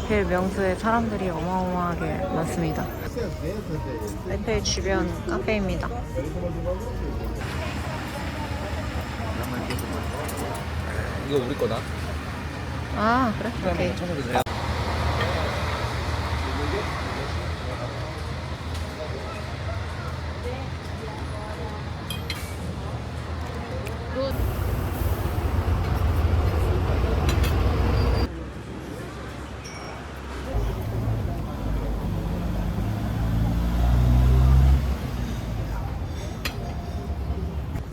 에펠 명소에 사람들이 어마어마하게 많습니다. 에펠 주변 카페입니다. 이거 우리 거다. 아, 그래? 오케이.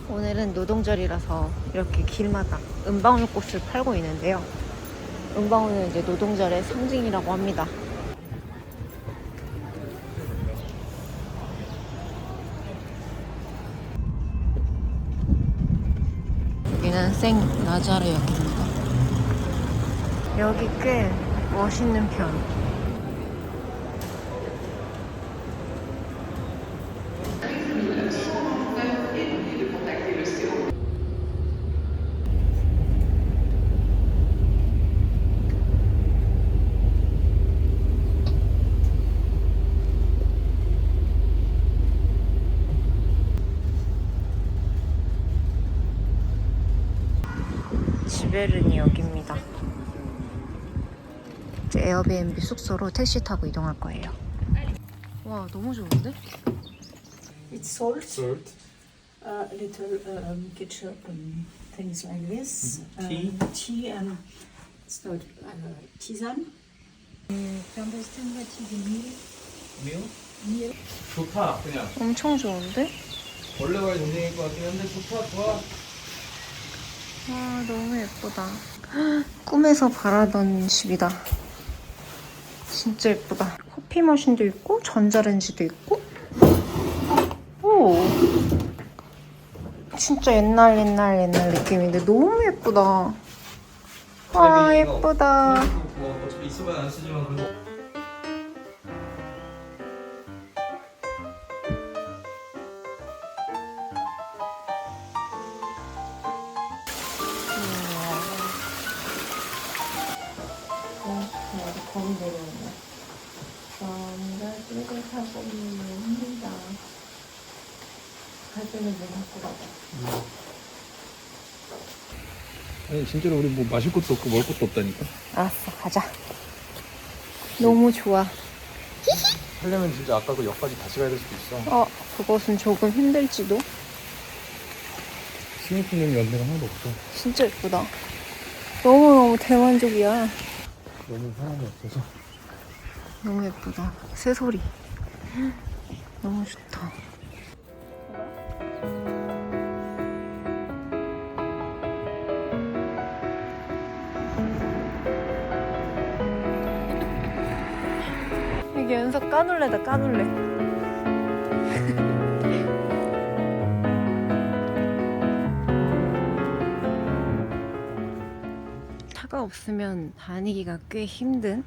오늘은 노동절이라서 이렇게 길마다 은방울꽃을 팔고 있는데요. 은방울은 이제 노동절의 상징이라고 합니다. 여기는 생 나자레역입니다. 여기 꽤 멋있는 편. 지베르니역입니다. 이제 에어비앤비 숙소로 택시 타고 이동할 거예요. 와, 너무 좋은데? It's salt, Salt. little ketchup and things like this. Tea. Tea and it's not tisane. Tu understand what is the meal? Meal? Meal. 좋다. 그냥 엄청 좋은데? 원래 와야 전쟁일 것 같긴 한데 좋다. 좋아. 와, 너무 예쁘다. 꿈에서 바라던 집이다. 진짜 예쁘다. 커피 머신도 있고 전자레인지도 있고. 오, 진짜 옛날 느낌인데 너무 예쁘다. 와, 예쁘다. 뭐 어차피 있으면 안 쓰지만 그래도. 어디 거미 내려오네. 전자들을 타고 있습니다. 갈 때는 뭐 갖고 가자. 아니 진짜로 우리 뭐 마실 것도 없고 먹을 것도 없다니까. 알았어, 가자. 너무 좋아. 하려면 진짜 아까 그 역까지 다시 가야 될 수도 있어. 그것은 조금 힘들지도. 시민프님 연대가 하나도 없어. 진짜 예쁘다. 너무너무 대만족이야. 너무 사람이 없어서. 너무 예쁘다. 새소리. 너무 좋다. 이게 연석 까눌레다, 까눌레. 차가 없으면 다니기가 꽤 힘든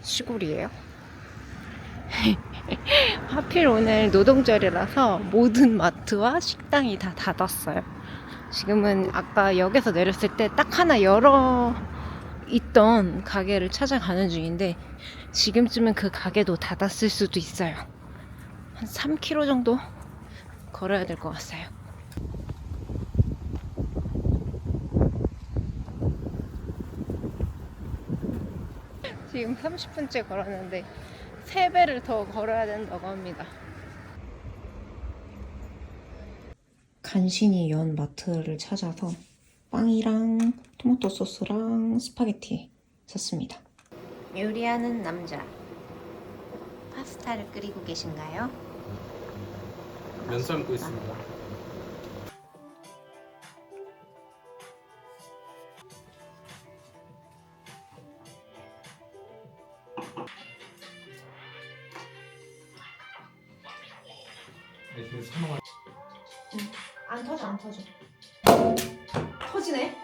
시골이에요. 하필 오늘 노동절이라서 모든 마트와 식당이 다 닫았어요. 지금은 아까 역에서 내렸을 때 딱 하나 열어 있던 가게를 찾아가는 중인데 지금쯤은 그 가게도 닫았을 수도 있어요. 한 3km 정도 걸어야 될 것 같아요. 지금 30분째 걸었는데 3배를 더 걸어야 된다고 합니다. 간신히 연 마트를 찾아서 빵이랑 토마토 소스랑 스파게티 샀습니다. 요리하는 남자. 파스타를 끓이고 계신가요? 면 삶고 있습니다. 안 터져, 안 터져. 터지네?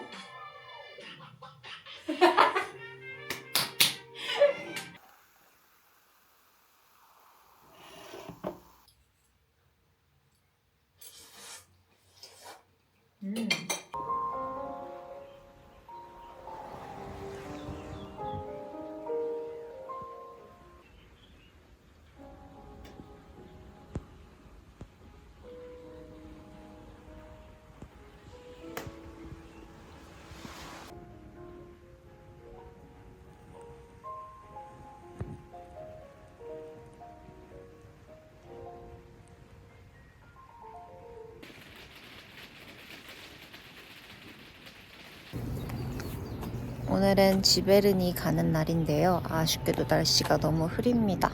오늘은 지베르니 가는 날인데요. 아쉽게도 날씨가 너무 흐립니다.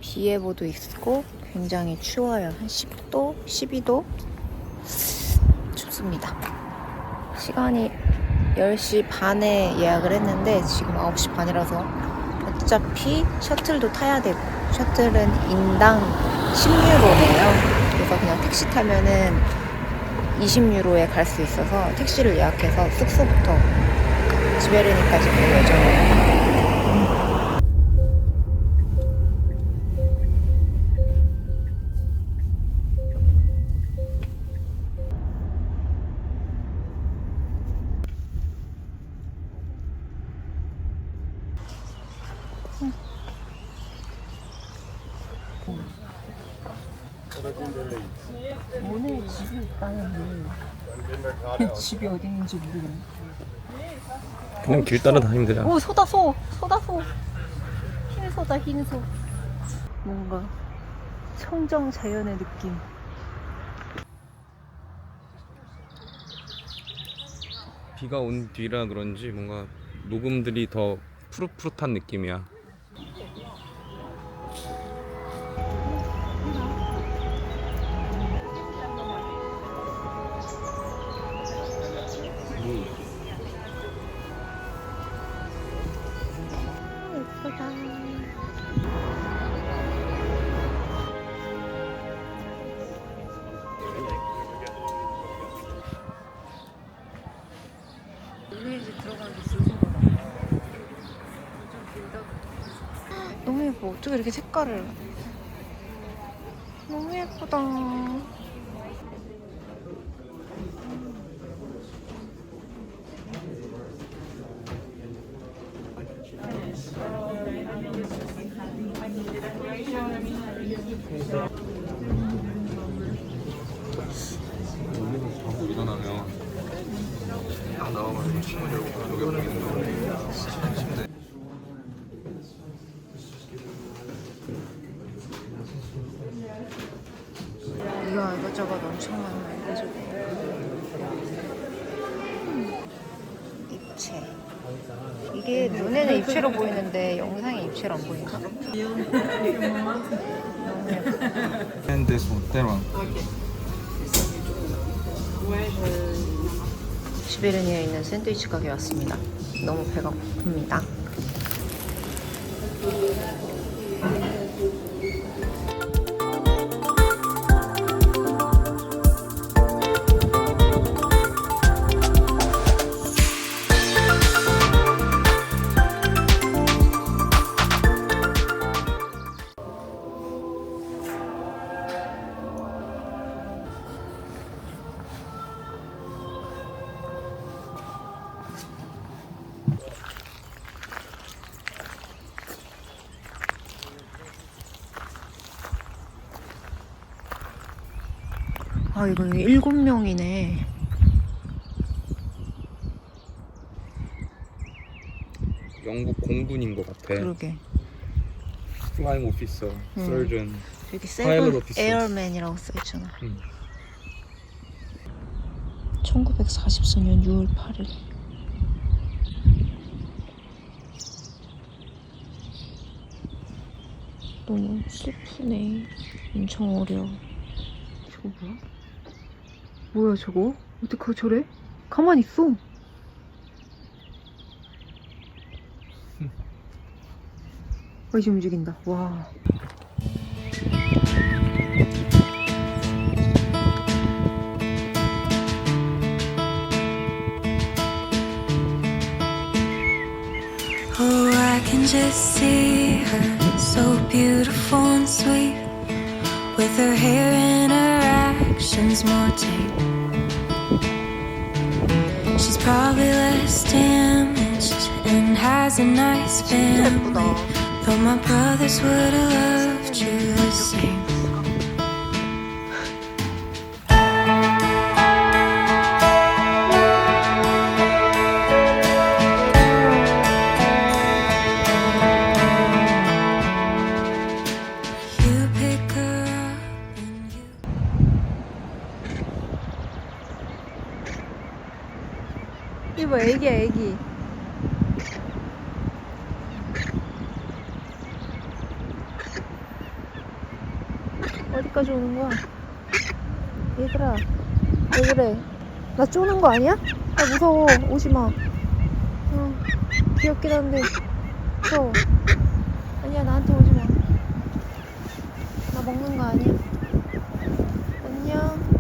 비 예보도 있고 굉장히 추워요. 한 10도, 12도? 춥습니다. 시간이 10시 반에 예약을 했는데 지금 9시 반이라서 어차피 셔틀도 타야 되고 셔틀은 인당 10유로예요. 그래서 그냥 택시 타면은 20유로에 갈 수 있어서 택시를 예약해서 숙소부터 지베르니까지 갈 예정이에요. 오늘 집이 있다는데 집이 어디 있는지 모르겠네. 그냥 길 따라 다니면 되잖아. 오, 소다 소! 소다 소! 흰 소다 흰 소. 뭔가 청정 자연의 느낌. 비가 온 뒤라 그런지 뭔가 녹음들이 더 푸릇푸릇한 느낌이야. 예쁘다. 이메일즈 들어가는 게 슬픈 거다. 너무 예뻐. 어떻게 이렇게 색깔을. 너무 예쁘다. 자고 일어나면 딱 나와가지고 창문 열고 가족이 보이는 거. 침대. 이거 이것저것 엄청 많아. 이것저것. 입체. 이게 눈에는 입체로 보이는데 영상에 입체로 안 보인가? 너무 예뻐. And this one, that one. 지베르니아에 있는 샌드위치 가게에 왔습니다. 너무 배가 고픕니다. 아, 이거 7명이네. 영국 공군인 것 같아. 그러게. Flying officer, surgeon. 여기 파일럿 세븐 오피스. 에어맨이라고 써있잖아. 1944년 6월 8일. 너무 슬프네. 엄청 어려워. 저거 뭐야? 뭐야 저거? 어떡하 저래? 가만히 있어. 이제 움직인다. 와. Oh, I can just see her, so beautiful and sweet, with her hair and her actions more tame. She's probably less damaged and has a nice family, though my brothers would have loved you the same. You pick her up and you 이거 애기야 애기. 어디까지 오는 거야? 얘들아, 왜 그래? 나 쪼는 거 아니야? 나 무서워. 오지 마. 귀엽긴 한데 무서워. 아니야, 나한테 오지 마. 나 먹는 거 아니야. 안녕.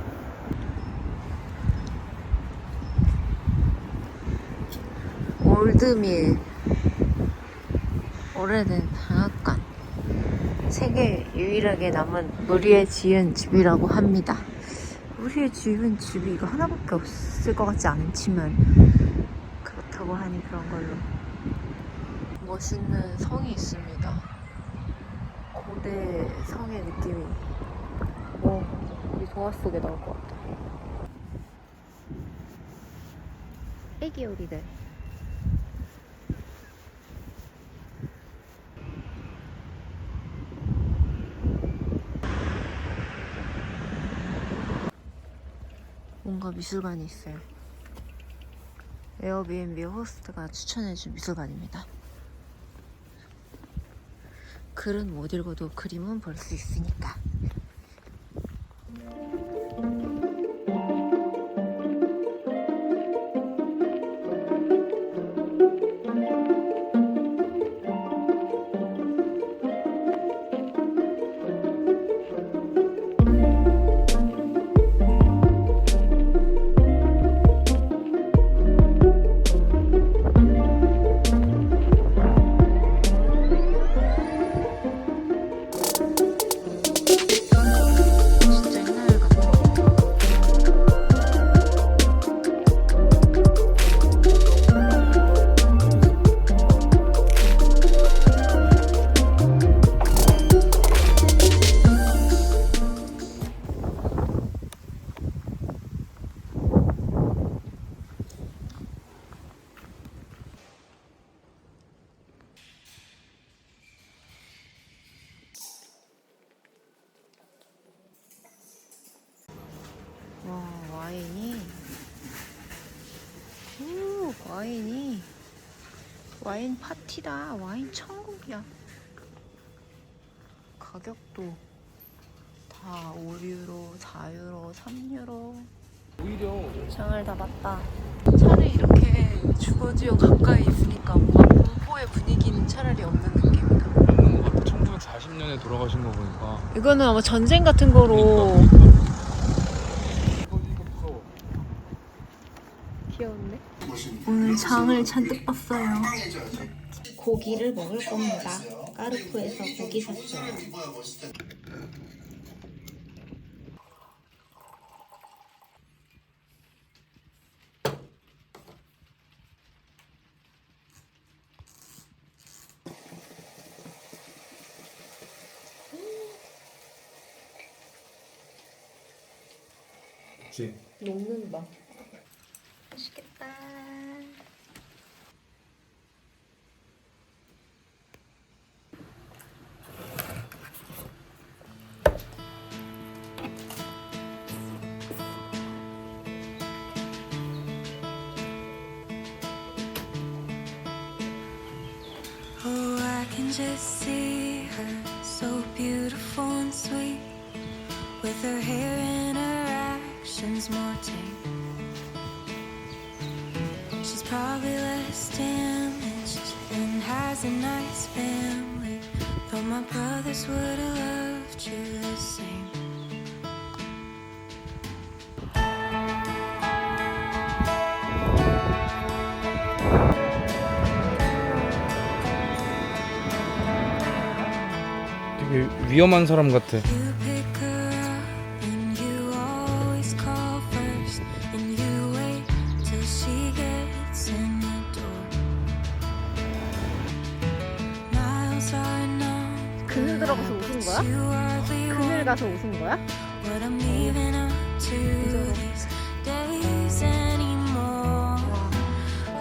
올드밀, 오래된 방앗간. 세계 유일하게 남은 무리에 지은 집이라고 합니다. 무리에 지은 집이 이거 하나밖에 없을 것 같지 않지만 그렇다고 하니 그런 걸로. 멋있는 성이 있습니다. 고대 성의 느낌이. 우리 동화 속에 나올 것 같아. 애기 오리들. 뭔가 미술관이 있어요. 에어비앤비 호스트가 추천해준 미술관입니다. 글은 못 읽어도 그림은 볼 수 있으니까. 와, 와인 파티다. 와인 천국이야. 가격도 다 5유로, 4유로, 3유로. 오히려 장을 다 봤다. 차를 이렇게 주거지역 가까이 있으니까 뭔가 공포의 분위기는 차라리 없는 느낌이다. 맞는 것 같아. 1940년에 돌아가신 거 보니까. 이거는 아마 전쟁 같은 거로. 이거 무서워. 귀여운데? 오늘 장을 잔뜩 봤어요. 고기를 먹을 겁니다. 까르푸에서 고기 샀어요. 그치. 녹는다. 맛있겠다. Oh, I can just see her, so beautiful and sweet, with her hair and her actions more tame. She's probably less damaged and has a nice family, though my brothers would have loved you the same. 되게 위험한 사람 같아. You pick her up and you always call first, and you wait till she gets in the door. Miles are enough. 그늘 들어가서 웃은 거야? You are the 그늘 one. 가서 웃은 거야? What I'm leaving up to these days anymore.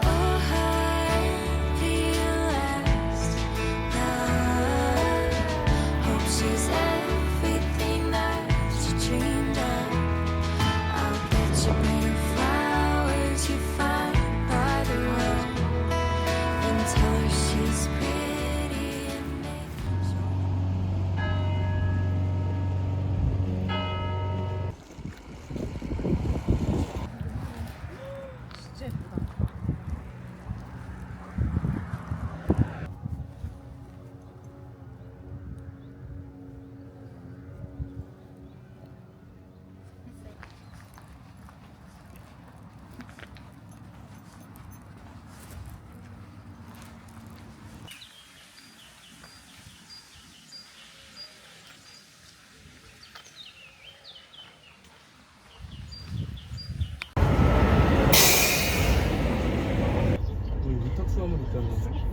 Oh, happy last love. Hope she's everything that you dreamed of. I'll bet you bring her flowers you find by the road.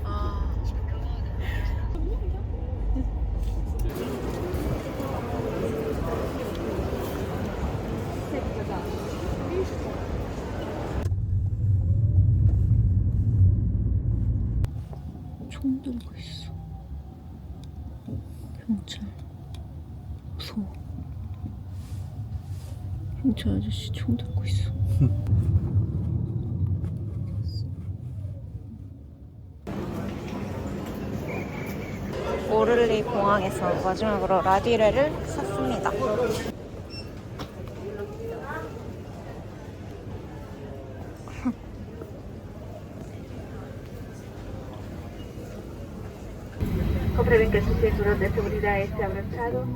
아. 총 들고 있어. 경찰. 무서워. 경찰 아저씨 총 들고 있어. 오를리 공항에서 마지막으로 라디레를 샀습니다. Comprueben que su cinturón de seguridad esté abrochado.